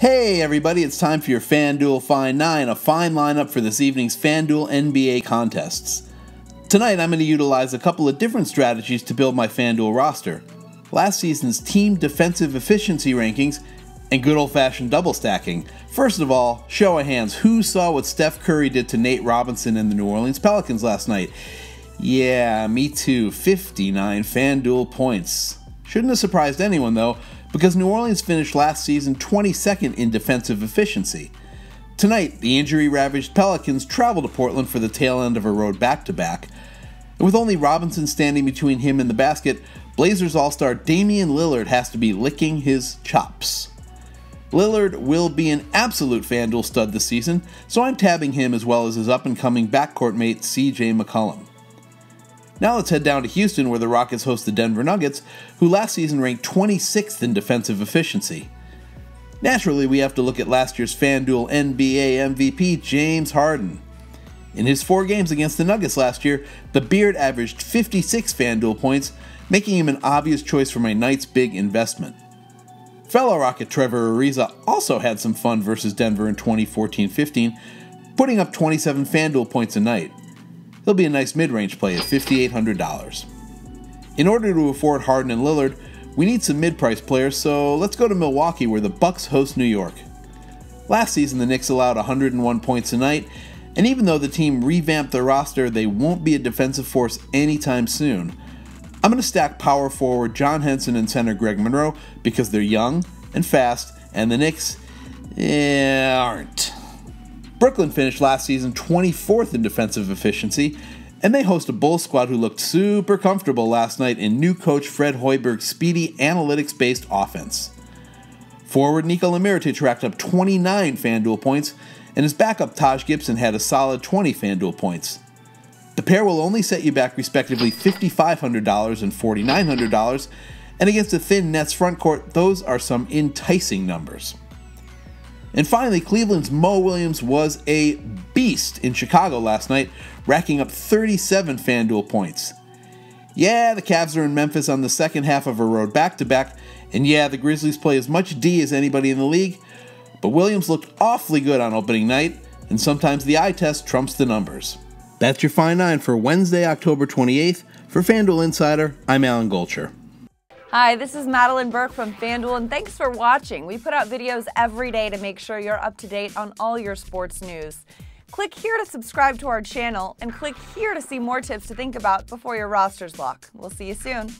Hey everybody, it's time for your FanDuel Fine 9, a fine lineup for this evening's FanDuel NBA contests. Tonight I'm going to utilize a couple of different strategies to build my FanDuel roster. Last season's team defensive efficiency rankings and good old-fashioned double stacking. First of all, show of hands, who saw what Steph Curry did to Nate Robinson and the New Orleans Pelicans last night? Yeah, me too, 59 FanDuel points. Shouldn't have surprised anyone though, because New Orleans finished last season 22nd in defensive efficiency. Tonight, the injury-ravaged Pelicans travel to Portland for the tail end of a road back-to-back. And with only Robinson standing between him and the basket, Blazers All-Star Damian Lillard has to be licking his chops. Lillard will be an absolute FanDuel stud this season, so I'm tabbing him as well as his up-and-coming backcourt mate CJ McCollum. Now let's head down to Houston, where the Rockets host the Denver Nuggets, who last season ranked 26th in defensive efficiency. Naturally, we have to look at last year's FanDuel NBA MVP, James Harden. In his 4 games against the Nuggets last year, the Beard averaged 56 FanDuel points, making him an obvious choice for my night's big investment. Fellow Rocket Trevor Ariza also had some fun versus Denver in 2014-15, putting up 27 FanDuel points a night. He'll be a nice mid-range play at $5,800. In order to afford Harden and Lillard, we need some mid-price players, so let's go to Milwaukee, where the Bucks host New York. Last season, the Knicks allowed 101 points a night, and even though the team revamped their roster, they won't be a defensive force anytime soon. I'm going to stack power forward John Henson and center Greg Monroe because they're young and fast, and the Knicks aren't. Brooklyn finished last season 24th in defensive efficiency, and they host a Bulls squad who looked super comfortable last night in new coach Fred Hoiberg's speedy, analytics-based offense. Forward Nikola Mirotic racked up 29 FanDuel points, and his backup Taj Gibson had a solid 20 FanDuel points. The pair will only set you back respectively $5,500 and $4,900, and against a thin Nets frontcourt, those are some enticing numbers. And finally, Cleveland's Mo Williams was a beast in Chicago last night, racking up 37 FanDuel points. Yeah, the Cavs are in Memphis on the second half of a road back-to-back, and yeah, the Grizzlies play as much D as anybody in the league, but Williams looked awfully good on opening night, and sometimes the eye test trumps the numbers. That's your Fine 9 for Wednesday, October 28th. For FanDuel Insider, I'm Alan Golcher. Hi, this is Madeline Burke from FanDuel, and thanks for watching. We put out videos every day to make sure you're up to date on all your sports news. Click here to subscribe to our channel, and click here to see more tips to think about before your rosters lock. We'll see you soon.